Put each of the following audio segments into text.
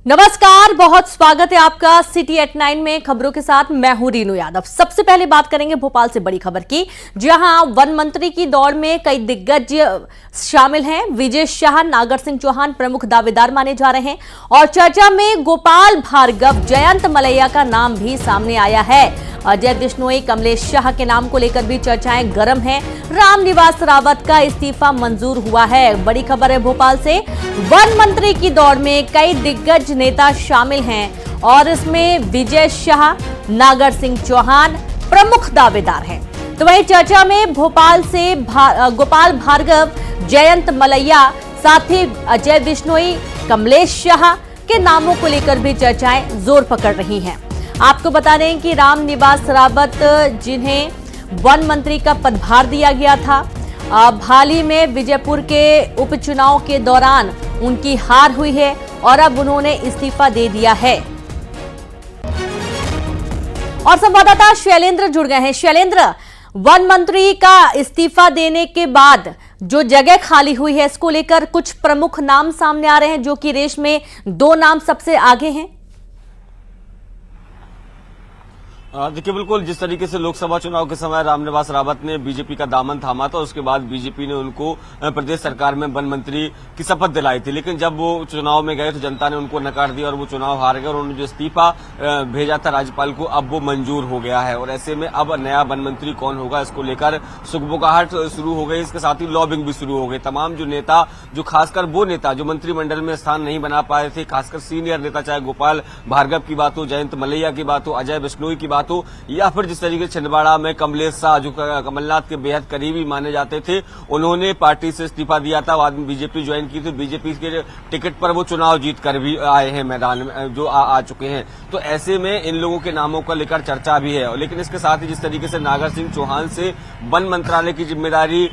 नमस्कार, बहुत स्वागत है आपका सिटी एट 9 में। खबरों के साथ मैं हूं रीनू यादव। सबसे पहले बात करेंगे भोपाल से बड़ी खबर की, जहां वन मंत्री की दौड़ में कई दिग्गज शामिल हैं। विजय शाह, नागर सिंह चौहान प्रमुख दावेदार माने जा रहे हैं और चर्चा में गोपाल भार्गव, जयंत मलैया का नाम भी सामने आया है। अजय बिश्नोई, कमलेश शाह के नाम को लेकर भी चर्चाएं गर्म हैं। रामनिवास रावत का इस्तीफा मंजूर हुआ है। बड़ी खबर है भोपाल से। वन मंत्री की दौड़ में कई दिग्गज नेता शामिल हैं और इसमें विजय शाह, नागर सिंह चौहान प्रमुख दावेदार हैं। तो वहीं चर्चा में भोपाल से गोपाल भार्गव, जयंत मलैया, साथ ही अजय बिश्नोई, कमलेश शाह के नामों को लेकर भी चर्चाएं जोर पकड़ रही हैं। आपको बता दें कि रामनिवास रावत, जिन्हें वन मंत्री का पदभार दिया गया था, हाल ही में विजयपुर के उपचुनाव के दौरान उनकी हार हुई है और अब उन्होंने इस्तीफा दे दिया है। और संवाददाता शैलेंद्र जुड़ गए हैं। शैलेंद्र, वन मंत्री का इस्तीफा देने के बाद जो जगह खाली हुई है, इसको लेकर कुछ प्रमुख नाम सामने आ रहे हैं, जो कि रेस में दो नाम सबसे आगे हैं। देखिए, बिल्कुल जिस तरीके से लोकसभा चुनाव के समय रामनिवास रावत ने बीजेपी का दामन थामा था, उसके बाद बीजेपी ने उनको प्रदेश सरकार में वन मंत्री की शपथ दिलाई थी। लेकिन जब वो चुनाव में गए तो जनता ने उनको नकार दिया और वो चुनाव हार गए और उन्होंने जो इस्तीफा भेजा था राज्यपाल को, अब वो मंजूर हो गया है। और ऐसे में अब नया वन मंत्री कौन होगा, इसको लेकर सुगबुगाहट शुरू हो गई। इसके साथ ही लॉबिंग भी शुरू हो गई। तमाम जो नेता, जो खासकर वो नेता जो मंत्रिमंडल में स्थान नहीं बना पाए थे, खासकर सीनियर नेता, चाहे गोपाल भार्गव की बात हो, जयंत मलैया की बात हो, अजय बिश्नोई की बात हो, या फिर जिस तरीके से छिंदवाड़ा में कमलेश शाह, जो कमलनाथ के बेहद करीबी माने जाते थे, उन्होंने पार्टी से इस्तीफा दिया था, बाद में बीजेपी ज्वाइन की थी। बीजेपी के टिकट पर वो चुनाव जीत कर भी आए हैं मैदान में, जो आ चुके हैं। तो ऐसे में इन लोगों के नामों को लेकर चर्चा भी है। लेकिन इसके साथ ही जिस तरीके से नागर सिंह चौहान से वन मंत्रालय की जिम्मेदारी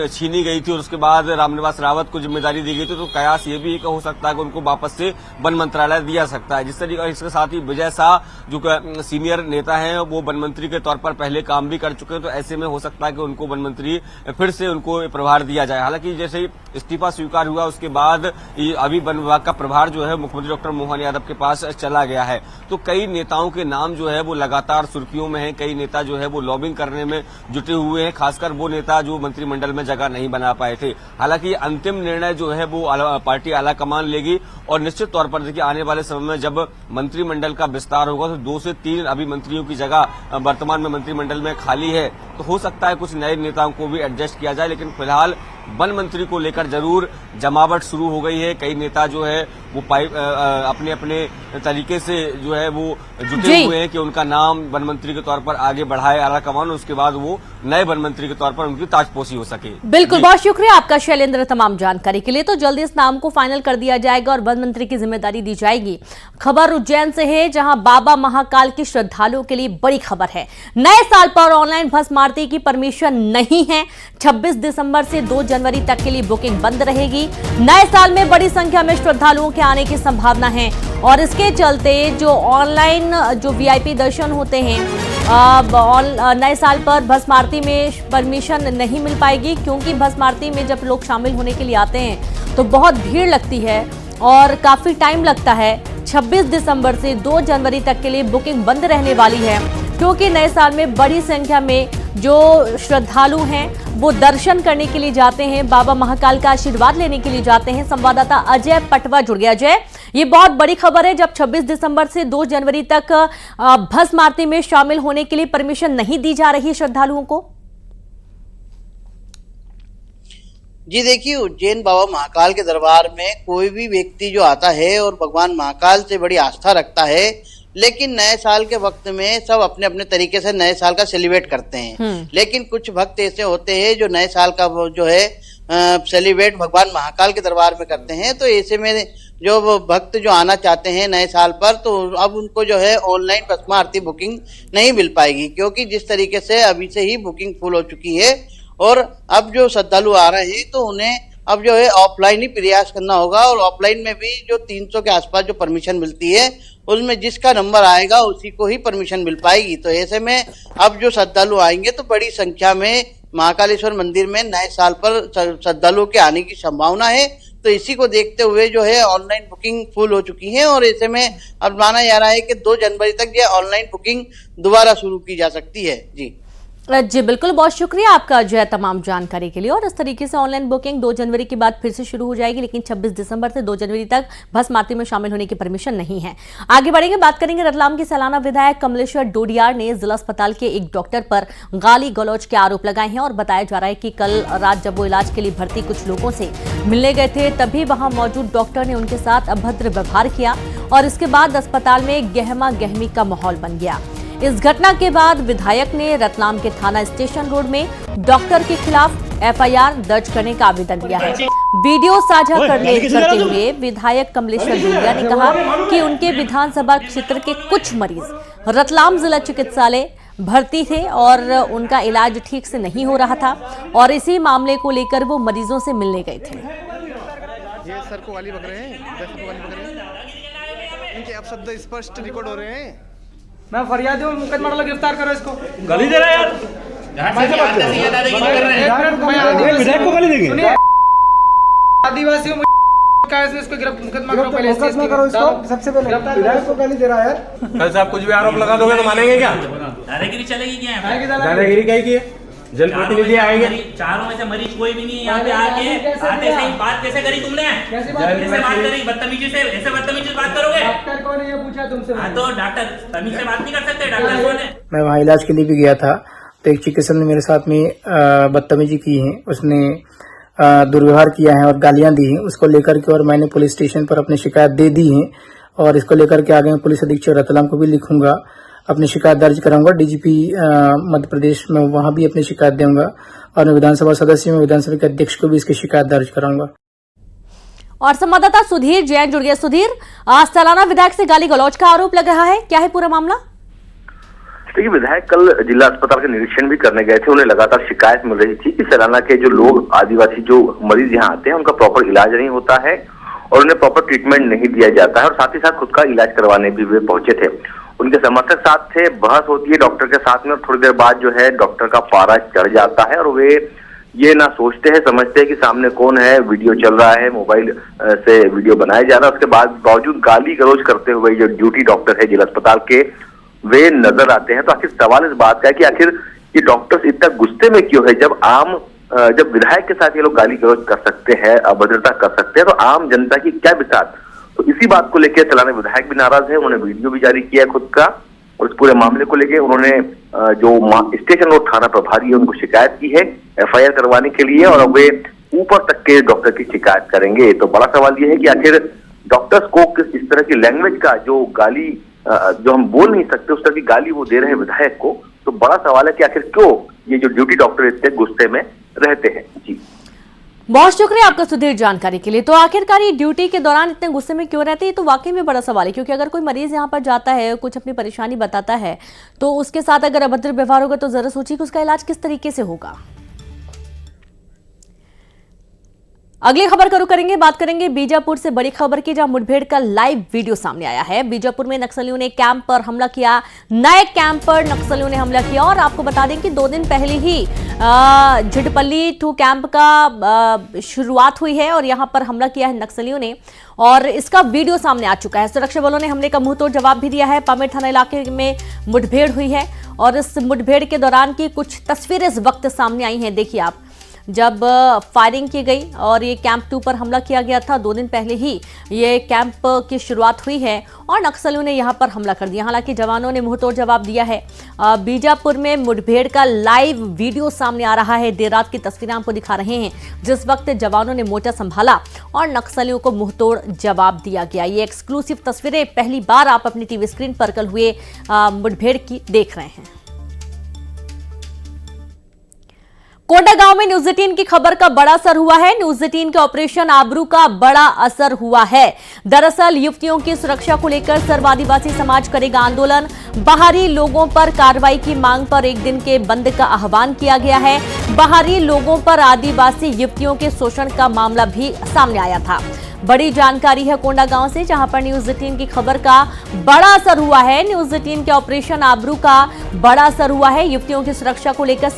छीनी गई थी और उसके बाद रामनिवास रावत को जिम्मेदारी दी गई थी, तो कयास ये भी हो सकता है कि उनको वापस से वन मंत्रालय दिया सकता है। जिस तरीके इसके साथ ही विजय शाह, जो सीनियर नेता है, वो वन मंत्री के तौर पर पहले काम भी कर चुके हैं। तो ऐसे में हो सकता है कि उनको वन मंत्री फिर से उनको प्रभार दिया जाए। हालांकि जैसे ही इस्तीफा स्वीकार हुआ उसके बाद अभी वन विभाग का प्रभार जो है मुख्यमंत्री डॉक्टर मोहन यादव के पास चला गया है। तो कई नेताओं के नाम जो है वो लगातार सुर्खियों में है। कई नेता जो है वो लॉबिंग करने में जुटे हुए हैं, खासकर वो नेता जो मंत्रिमंडल में जगह नहीं बना पाए थे। हालांकि अंतिम निर्णय जो है वो पार्टी आलाकमान लेगी और निश्चित तौर पर देखिए आने वाले समय में जब मंत्रिमंडल का विस्तार होगा तो 2 से 3 अभी मंत्रियों की जगह वर्तमान में मंत्रिमंडल में खाली है। तो हो सकता है कुछ नए नेताओं को भी एडजस्ट किया जाए। लेकिन फिलहाल वन मंत्री को लेकर जरूर जमावट शुरू हो गई है। कई नेता जो है वो अपने अपने तरीके से जो है वो जुटे हुए हैं कि उनका नाम वन मंत्री के तौर पर आगे बढ़ाए आलाकमान, उसके बाद वो नए वन मंत्री के तौर पर उनकी ताजपोशी हो सके। बिल्कुल, बहुत शुक्रिया आपका शैलेंद्र तमाम जानकारी के लिए। तो जल्दी इस नाम को फाइनल कर दिया जाएगा और वन मंत्री की जिम्मेदारी दी जाएगी। खबर उज्जैन से है, जहां बाबा महाकाल के श्रद्धालुओं के लिए बड़ी खबर है। नए साल पर ऑनलाइन भस्म आरती की परमिशन नहीं है। 26 दिसंबर से 2 जनवरी तक के लिए बुकिंग बंद रहेगी। नए साल में बड़ी संख्या में श्रद्धालुओं के आने की संभावना है और इसके चलते जो ऑनलाइन जो वीआईपी दर्शन होते हैं, नए साल पर भस्म आरती में परमिशन नहीं मिल पाएगी, क्योंकि भस्म आरती में जब लोग शामिल होने के लिए आते हैं तो बहुत भीड़ लगती है और काफी टाइम लगता है। 26 दिसंबर से 2 जनवरी तक के लिए बुकिंग बंद रहने वाली है, क्योंकि नए साल में बड़ी संख्या में जो श्रद्धालु हैं वो दर्शन करने के लिए जाते हैं, बाबा महाकाल का आशीर्वाद लेने के लिए जाते हैं। संवाददाता अजय पटवा जुड़ गया। अजय, ये बहुत बड़ी खबर है, जब 26 दिसंबर से 2 जनवरी तक भस्म आरती में शामिल होने के लिए परमिशन नहीं दी जा रही श्रद्धालुओं को। जी देखिए, उज्जैन बाबा महाकाल के दरबार में कोई भी व्यक्ति जो आता है और भगवान महाकाल से बड़ी आस्था रखता है, लेकिन नए साल के वक्त में सब अपने अपने तरीके से नए साल का सेलिब्रेट करते हैं। लेकिन कुछ भक्त ऐसे होते हैं जो नए साल का जो है सेलिब्रेट भगवान महाकाल के दरबार में करते हैं। तो ऐसे में जो भक्त जो आना चाहते हैं नए साल पर, तो अब उनको जो है ऑनलाइन भस्म आरती बुकिंग नहीं मिल पाएगी, क्योंकि जिस तरीके से अभी से ही बुकिंग फुल हो चुकी है और अब जो श्रद्धालु आ रहे हैं तो उन्हें अब जो है ऑफलाइन ही प्रयास करना होगा। और ऑफलाइन में भी जो 300 के आसपास जो परमिशन मिलती है, उसमें जिसका नंबर आएगा उसी को ही परमिशन मिल पाएगी। तो ऐसे में अब जो श्रद्धालु आएंगे तो बड़ी संख्या में महाकालेश्वर मंदिर में नए साल पर श्रद्धालुओं के आने की संभावना है। तो इसी को देखते हुए जो है ऑनलाइन बुकिंग फुल हो चुकी है और ऐसे में अब माना जा रहा है कि 2 जनवरी तक ये ऑनलाइन बुकिंग दोबारा शुरू की जा सकती है। जी बिल्कुल, बहुत शुक्रिया आपका अजय तमाम जानकारी के लिए। और इस तरीके से ऑनलाइन बुकिंग 2 जनवरी के बाद फिर से शुरू हो जाएगी, लेकिन 26 दिसंबर से 2 जनवरी तक भस्म आरती में शामिल होने की परमिशन नहीं है। आगे बढ़ेंगे, बात करेंगे रतलाम के सलाना विधायक कमलेश्वर डोडियार ने जिला अस्पताल के एक डॉक्टर पर गाली गलौज के आरोप लगाए हैं। और बताया जा रहा है कि कल रात जब वो इलाज के लिए भर्ती कुछ लोगों से मिलने गए थे, तभी वहां मौजूद डॉक्टर ने उनके साथ अभद्र व्यवहार किया और इसके बाद अस्पताल में गहमा गहमी का माहौल बन गया। इस घटना के बाद विधायक ने रतलाम के थाना स्टेशन रोड में डॉक्टर के खिलाफ एफआईआर दर्ज करने का आवेदन दिया है। वीडियो साझा करते हुए विधायक कमलेश्वर डोडिया ने कहा कि उनके विधानसभा क्षेत्र के कुछ मरीज रतलाम जिला चिकित्सालय भर्ती थे और उनका इलाज ठीक से नहीं हो रहा था और इसी मामले को लेकर वो मरीजों से मिलने गए थे। ये सर को गाली बक रहे हैं, इनके अपशब्द स्पष्ट रिकॉर्ड हो रहे हैं। मैं फरियादी हूँ, मुकदमा डालो, गिरफ्तार करो इसको। गाली दे रहा है यार, विधायक को गाली देंगे। आदिवासी इसको मुकदमा करो, पहले करो इसको, सबसे पहले विधायक को गाली दे रहा है। कल साहब कुछ भी आरोप लगा दोगे तो मानेंगे क्या? दादागिरी चलेगी क्या? दादागिरी क्या की? जनप्रतिनिधि आएंगे, चारों में से मरीज कोई भी नहीं है यहाँ पे आते से बात कैसे करी तुमने? कैसे बात करी? बदतमीजी से, ऐसे बदतमीजी बात करोगे? डॉक्टर कौन है ये पूछा तुमसे? हाँ तो डॉक्टर तमीज से बात नहीं कर सकते? डॉक्टर कौन है? मैं वहाँ इलाज के लिए भी गया था, तो एक चिकित्सक ने मेरे साथ में बदतमीजी की है, उसने दुर्व्यवहार किया है और गालियां दी हैं। उसको लेकर के और मैंने पुलिस स्टेशन पर अपनी शिकायत दे दी है और इसको लेकर के आगे मैं पुलिस अधीक्षक रतलाम को भी लिखूंगा, अपनी शिकायत दर्ज कराऊंगा। डीजीपी मध्य प्रदेश में वहां भी अपनी शिकायत दूंगा और मैं विधानसभा सदस्य में विधानसभा के अध्यक्ष को भी इसकी शिकायत दर्ज कराऊंगा। और संवाददाता सुधीर जैन जुड़ गया। सुधीर, सलाना विधायक से गाली गलौज का आरोप लग रहा है, क्या है पूरा मामला? देखिए, विधायक कल जिला अस्पताल का निरीक्षण भी करने गए थे। उन्हें लगातार शिकायत मिल रही थी कि सलाना के जो लोग, आदिवासी जो मरीज यहाँ आते हैं, उनका प्रॉपर इलाज नहीं होता है और उन्हें प्रॉपर ट्रीटमेंट नहीं दिया जाता है और साथ ही साथ खुद का इलाज करवाने भी वे पहुंचे थे। उनके समर्थक साथ थे, बहस होती है डॉक्टर के साथ में और थोड़ी देर बाद जो है डॉक्टर का पारा चढ़ जाता है और वे ये ना सोचते हैं, समझते हैं कि सामने कौन है, वीडियो चल रहा है, मोबाइल से वीडियो बनाया जा रहा है। उसके बाद बावजूद गाली गलौज करते हुए जो ड्यूटी डॉक्टर है जिला अस्पताल के, वे नजर आते हैं। तो आखिर सवाल इस बात का है कि आखिर ये डॉक्टर्स इतना गुस्से में क्यों है? जब विधायक के साथ ये लोग गाली गलौज कर सकते हैं, अभद्रता कर सकते हैं, तो आम जनता की क्या बिसात? तो इसी बात को लेकर सलाना विधायक भी नाराज है। उन्होंने वीडियो भी जारी किया खुद का और इस पूरे मामले को लेकर उन्होंने जो स्टेशन रोड थाना प्रभारी है उनको शिकायत की है एफआईआर करवाने के लिए और वे ऊपर तक के डॉक्टर की शिकायत करेंगे। तो बड़ा सवाल यह है कि आखिर डॉक्टर्स को किस इस तरह की लैंग्वेज का जो गाली जो हम बोल नहीं सकते उस तरह की गाली वो दे रहे हैं विधायक को। तो बड़ा सवाल है कि आखिर क्यों ये जो ड्यूटी डॉक्टर इतने गुस्से में रहते हैं। जी बहुत शुक्रिया आपका सुधीर जानकारी के लिए। तो आखिरकार ये ड्यूटी के दौरान इतने गुस्से में क्यों रहते हैं, तो वाकई में बड़ा सवाल है, क्योंकि अगर कोई मरीज यहाँ पर जाता है, कुछ अपनी परेशानी बताता है, तो उसके साथ अगर अभद्र व्यवहार होगा तो जरा सोचिए कि उसका इलाज किस तरीके से होगा। अगली खबर का रुख करेंगे, बात करेंगे बीजापुर से बड़ी खबर की, जहां मुठभेड़ का लाइव वीडियो सामने आया है। बीजापुर में नक्सलियों ने कैंप पर हमला किया, नए कैंप पर नक्सलियों ने हमला किया और आपको बता दें कि 2 दिन पहले ही झिटपल्ली 2 कैंप का शुरुआत हुई है और यहां पर हमला किया है नक्सलियों ने और इसका वीडियो सामने आ चुका है। सुरक्षा बलों ने हमले का मुंहतोड़ जवाब भी दिया है। पामेड़ थाना इलाके में मुठभेड़ हुई है और इस मुठभेड़ के दौरान की कुछ तस्वीरें इस वक्त सामने आई हैं। देखिए आप, जब फायरिंग की गई और ये कैंप 2 पर हमला किया गया था, 2 दिन पहले ही ये कैंप की शुरुआत हुई है और नक्सलियों ने यहां पर हमला कर दिया। हालांकि जवानों ने मुंहतोड़ जवाब दिया है। बीजापुर में मुठभेड़ का लाइव वीडियो सामने आ रहा है। देर रात की तस्वीरें आपको दिखा रहे हैं, जिस वक्त जवानों ने मोर्चा संभाला और नक्सलियों को मुंहतोड़ जवाब दिया गया। ये एक्सक्लूसिव तस्वीरें पहली बार आप अपनी टीवी स्क्रीन पर कल हुए मुठभेड़ की देख रहे हैं। कोंडागांव में न्यूज 18 की खबर का बड़ा असर हुआ है। न्यूज 18 के ऑपरेशन आबरू का बड़ा असर हुआ है। दरअसल युवतियों की सुरक्षा को लेकर सर्व आदिवासी समाज करेगा आंदोलन। बाहरी लोगों पर कार्रवाई की मांग पर 1 दिन के बंद का आह्वान किया गया है। बाहरी लोगों पर आदिवासी युवतियों के शोषण का मामला भी सामने आया था। बड़ी जानकारी है कोंडागांव से, जहां पर न्यूज 18 की खबर का बड़ा असर हुआ है। न्यूज 18 के ऑपरेशन आबरू का बड़ा असर हुआ है। युवतियों की सुरक्षा को लेकर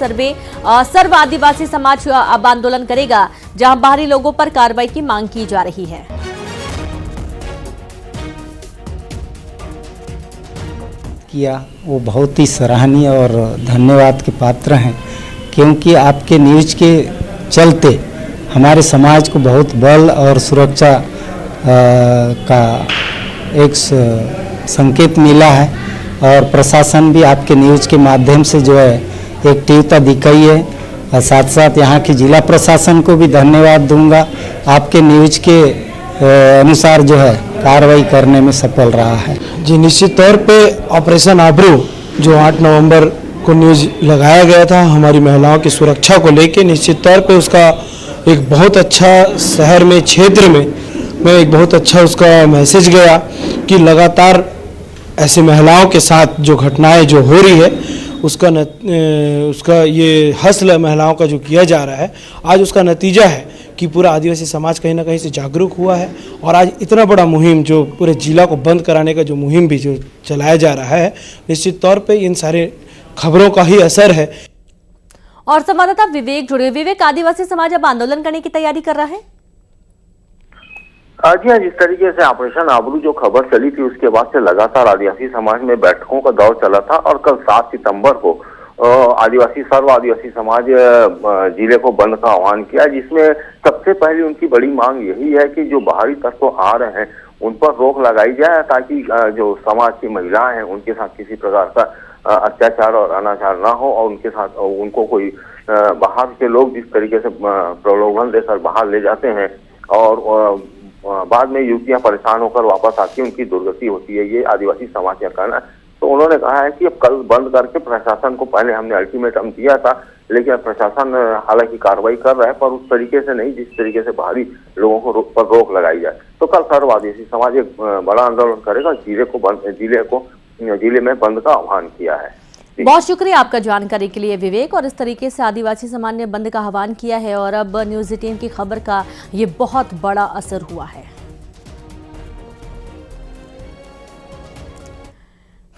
सर्व आदिवासी समाज अब आंदोलन करेगा, जहां बाहरी लोगों पर कार्रवाई की मांग की जा रही है। किया वो बहुत ही सराहनीय और धन्यवाद के पात्र हैं, क्योंकि आपके न्यूज के चलते हमारे समाज को बहुत बल और सुरक्षा का एक संकेत मिला है, और प्रशासन भी आपके न्यूज के माध्यम से जो है एक्टिवता दिखाई है। और साथ साथ यहाँ के जिला प्रशासन को भी धन्यवाद दूंगा, आपके न्यूज के अनुसार जो है कार्रवाई करने में सफल रहा है। जी निश्चित तौर पे ऑपरेशन आबरू जो 8 नवंबर को न्यूज लगाया गया था हमारी महिलाओं की सुरक्षा को लेके, निश्चित तौर पे उसका एक बहुत अच्छा शहर में, क्षेत्र में एक बहुत अच्छा उसका मैसेज गया कि लगातार ऐसे महिलाओं के साथ जो घटनाएं जो हो रही है उसका ये हसल महिलाओं का जो किया जा रहा है, आज उसका नतीजा है कि पूरा आदिवासी समाज कहीं ना कहीं से जागरूक हुआ है। और आज इतना बड़ा मुहिम जो पूरे जिला को बंद कराने का जो मुहिम भी जो चलाया जा रहा है, निश्चित तौर पे इन सारे खबरों का ही असर है। और संवाददाता विवेक जुड़े। विवेक, आदिवासी समाज अब आंदोलन करने की तैयारी कर रहा है? जी हाँ, जिस तरीके से ऑपरेशन आबरू जो खबर चली थी उसके बाद से लगातार आदिवासी समाज में बैठकों का दौर चला था, और कल 7 सितंबर को सर्व आदिवासी समाज जिले को बंद का आह्वान किया, जिसमें सबसे पहले उनकी बड़ी मांग यही है कि जो बाहरी तत्व आ रहे हैं उन पर रोक लगाई जाए, ताकि जो समाज की महिलाएं हैं उनके साथ किसी प्रकार का अत्याचार और अनाचार ना हो, और उनके साथ उनको कोई बाहर के लोग जिस तरीके से प्रलोभन देकर बाहर ले जाते हैं और बाद में युवतियां परेशान होकर वापस आती, उनकी दुर्गति होती है, ये आदिवासी समाज का कहना है। तो उन्होंने कहा है कि अब कल बंद करके प्रशासन को, पहले हमने अल्टीमेटम दिया था लेकिन प्रशासन हालांकि कार्रवाई कर रहा है पर उस तरीके से नहीं जिस तरीके से बाहरी लोगों को पर रोक लगाई जाए। तो कल सर्व आदिवासी समाज एक बड़ा आंदोलन करेगा, जिले में बंद का आह्वान किया है। बहुत शुक्रिया आपका जानकारी के लिए विवेक। और इस तरीके से आदिवासी समाज ने बंद का आह्वान किया है और अब न्यूज 18 की खबर का ये बहुत बड़ा असर हुआ है।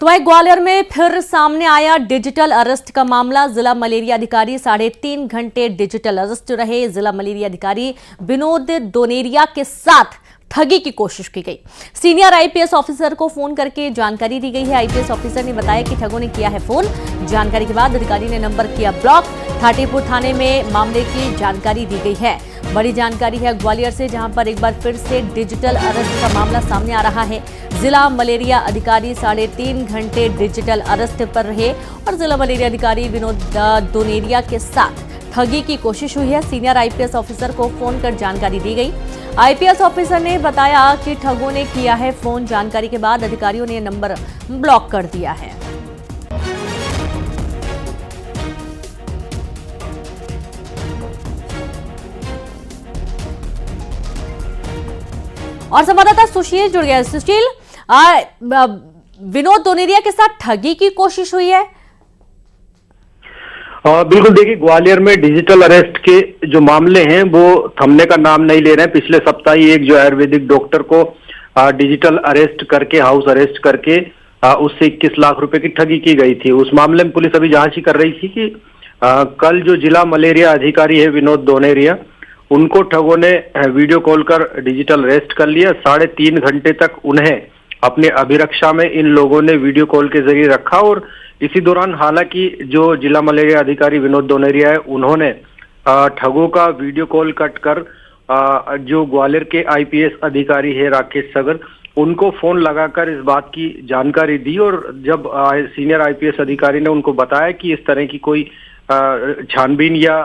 तो वहीं ग्वालियर में फिर सामने आया डिजिटल अरेस्ट का मामला। जिला मलेरिया अधिकारी 3.5 घंटे डिजिटल अरेस्ट रहे। जिला मलेरिया अधिकारी विनोद दोनेरिया के साथ ठगी की कोशिश की गई। सीनियर आईपीएस ऑफिसर को फोन करके जानकारी दी गई है। आईपीएस ऑफिसर ने बताया कि ठगों ने किया है फोन। जानकारी के बाद अधिकारी ने नंबर किया ब्लॉक। थाटीपुर थाने में मामले की जानकारी दी गई है। बड़ी जानकारी है ग्वालियर से, जहां पर एक बार फिर से डिजिटल अरेस्ट का मामला सामने आ रहा है। जिला मलेरिया अधिकारी 3.5 घंटे डिजिटल अरेस्ट पर रहे और जिला मलेरिया अधिकारी विनोद दोनेरिया के साथ ठगी की कोशिश हुई है। सीनियर आईपीएस ऑफिसर को फोन कर जानकारी दी गई। आईपीएस ऑफिसर ने बताया कि ठगों ने किया है फोन। जानकारी के बाद अधिकारियों ने नंबर ब्लॉक कर दिया है। और संवाददाता सुशील जुड़ गया। सुशील, विनोद दोनेरिया के साथ ठगी की कोशिश हुई है? बिल्कुल, देखिए ग्वालियर में डिजिटल अरेस्ट के जो मामले हैं वो थमने का नाम नहीं ले रहे हैं। पिछले सप्ताह ही एक जो आयुर्वेदिक डॉक्टर को डिजिटल अरेस्ट करके, हाउस अरेस्ट करके उससे 21 लाख रुपए की ठगी की गई थी। उस मामले में पुलिस अभी जांच ही कर रही थी कि कल जो जिला मलेरिया अधिकारी है विनोद दोनेरिया, उनको ठगों ने वीडियो कॉल कर डिजिटल अरेस्ट कर लिया। 3.5 घंटे तक उन्हें अपने अभिरक्षा में इन लोगों ने वीडियो कॉल के जरिए रखा और इसी दौरान हालांकि जो जिला मलेरिया अधिकारी विनोद दोनेरिया है उन्होंने ठगों का वीडियो कॉल कट कर जो ग्वालियर के आईपीएस अधिकारी है राकेश सगर, उनको फोन लगाकर इस बात की जानकारी दी। और जब सीनियर आईपीएस अधिकारी ने उनको बताया कि इस तरह की कोई छानबीन या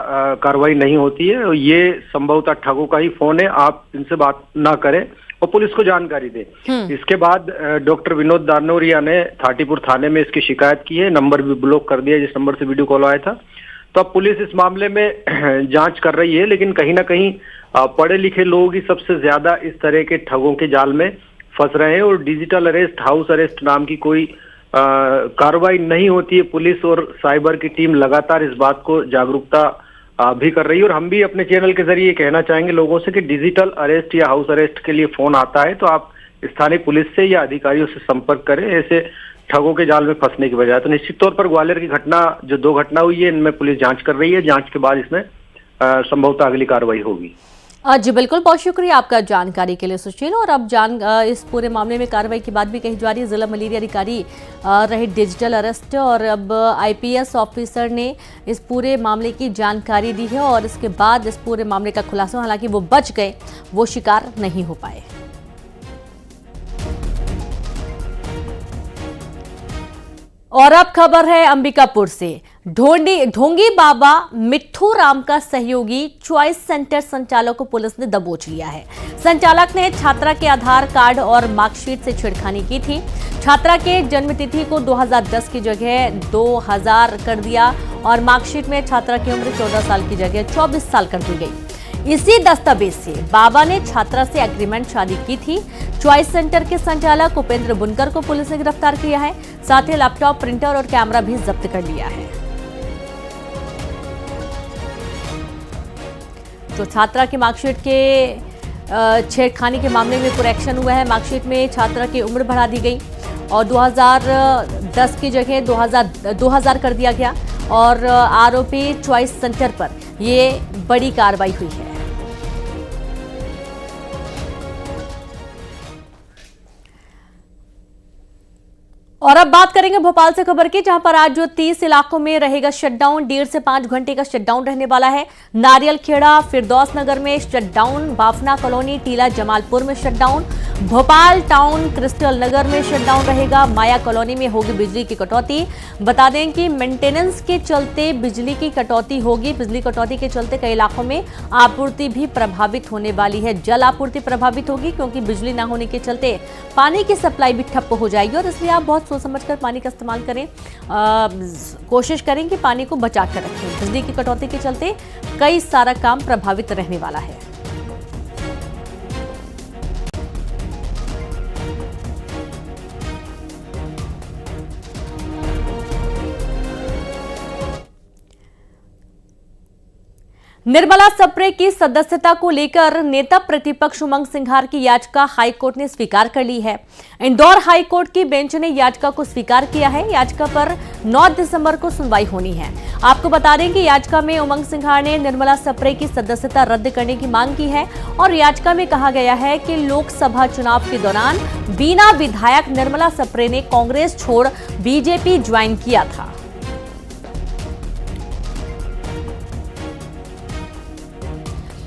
कार्रवाई नहीं होती है, ये संभवतः ठगों का ही फोन है, आप इनसे बात ना करें और पुलिस को जानकारी दें। इसके बाद डॉक्टर विनोद दानोरिया ने थाटीपुर थाने में इसकी शिकायत की है। नंबर भी ब्लॉक कर दिया जिस नंबर से वीडियो कॉल आया था। तो अब पुलिस इस मामले में जांच कर रही है, लेकिन कहीं ना कहीं पढ़े लिखे लोग ही सबसे ज्यादा इस तरह के ठगों के जाल में फंस रहे हैं और डिजिटल अरेस्ट, हाउस अरेस्ट नाम की कोई कार्रवाई नहीं होती है। पुलिस और साइबर की टीम लगातार इस बात को जागरूकता भी कर रही है। और हम भी अपने चैनल के जरिए कहना चाहेंगे लोगों से कि डिजिटल अरेस्ट या हाउस अरेस्ट के लिए फोन आता है तो आप स्थानीय पुलिस से या अधिकारियों से संपर्क करें, ऐसे ठगों के जाल में फंसने की बजाय। तो निश्चित तौर पर ग्वालियर की घटना, जो 2 घटना हुई है, इनमें पुलिस जांच कर रही है। जांच के बाद इसमें संभवतः अगली कार्रवाई होगी। जी बिल्कुल, बहुत शुक्रिया आपका जानकारी के लिए सुशील। और अब इस पूरे मामले में कार्रवाई की बात भी कही जा रही है। जिला मलेरिया अधिकारी रहे डिजिटल अरेस्ट और अब आईपीएस ऑफिसर ने इस पूरे मामले की जानकारी दी है और इसके बाद इस पूरे मामले का खुलासा, हालांकि वो बच गए, वो शिकार नहीं हो पाए। और अब खबर है अंबिकापुर से। ढोंगी बाबा मिट्ठू राम का सहयोगी चॉइस सेंटर संचालक को पुलिस ने दबोच लिया है। संचालक ने छात्रा के आधार कार्ड और मार्कशीट से छेड़खानी की थी। छात्रा के जन्मतिथि को 2010 की जगह 2000 कर दिया और मार्कशीट में छात्रा की उम्र 14 साल की जगह 24 साल कर दी गई। इसी दस्तावेज से बाबा ने छात्रा से एग्रीमेंट शादी की थी। चॉइस सेंटर के संचालक उपेंद्र बुनकर को पुलिस ने गिरफ्तार किया है। साथ ही लैपटॉप, प्रिंटर और कैमरा भी जब्त कर लिया है। जो छात्रा की मार्कशीट के छेड़खानी के मामले में पूरा एक्शन हुआ है। मार्कशीट में छात्रा की उम्र बढ़ा दी गई और 2010 की जगह 2000 कर दिया गया और आरोपी चॉइस सेंटर पर ये बड़ी कार्रवाई हुई है। और अब बात करेंगे भोपाल से खबर की, जहां पर आज जो 30 इलाकों में रहेगा शटडाउन। 1.5 से 5 घंटे का शटडाउन रहने वाला है। नारियल खेड़ा, फिरदौस नगर में शटडाउन, बाफना कॉलोनी, टीला जमालपुर में शटडाउन, भोपाल टाउन क्रिस्टल नगर में शटडाउन रहेगा। माया कॉलोनी में होगी बिजली की कटौती। बता दें कि मेंटेनेंस के चलते बिजली की कटौती होगी। बिजली कटौती के चलते कई इलाकों में आपूर्ति भी प्रभावित होने वाली है। जल आपूर्ति प्रभावित होगी क्योंकि बिजली न होने के चलते पानी की सप्लाई भी ठप्प हो जाएगी और इसलिए आप बहुत सोच समझकर पानी का इस्तेमाल करें। कोशिश करें कि पानी को बचा कर रखें। बिजली की कटौती के चलते कई सारा काम प्रभावित रहने वाला है। निर्मला सप्रे की सदस्यता को लेकर नेता प्रतिपक्ष उमंग सिंघार की याचिका हाईकोर्ट ने स्वीकार कर ली है। इंदौर हाईकोर्ट की बेंच ने याचिका को स्वीकार किया है। याचिका पर 9 दिसंबर को सुनवाई होनी है। आपको बता दें कि याचिका में उमंग सिंघार ने निर्मला सप्रे की सदस्यता रद्द करने की मांग की है और याचिका में कहा गया है कि लोकसभा चुनाव के दौरान बीना विधायक निर्मला सप्रे ने कांग्रेस छोड़ बीजेपी ज्वाइन किया था।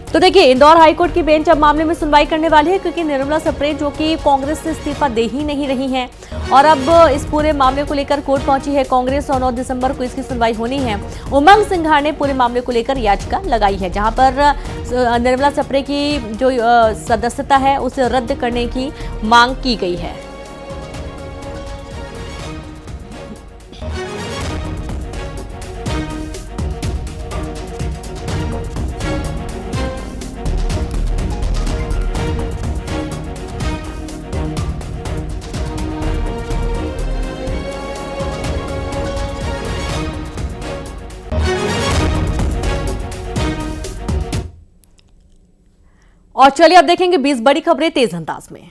तो देखिए, इंदौर हाईकोर्ट की बेंच अब मामले में सुनवाई करने वाली है क्योंकि निर्मला सप्रे जो कि कांग्रेस से इस्तीफा दे ही नहीं रही हैं और अब इस पूरे मामले को लेकर कोर्ट पहुंची है कांग्रेस और 9 दिसंबर को इसकी सुनवाई होनी है। उमंग सिंघार ने पूरे मामले को लेकर याचिका लगाई है जहां पर निर्मला सप्रे की जो सदस्यता है उसे रद्द करने की मांग की गई है। और चलिए अब देखेंगे 20 बड़ी खबरें तेज अंदाज में।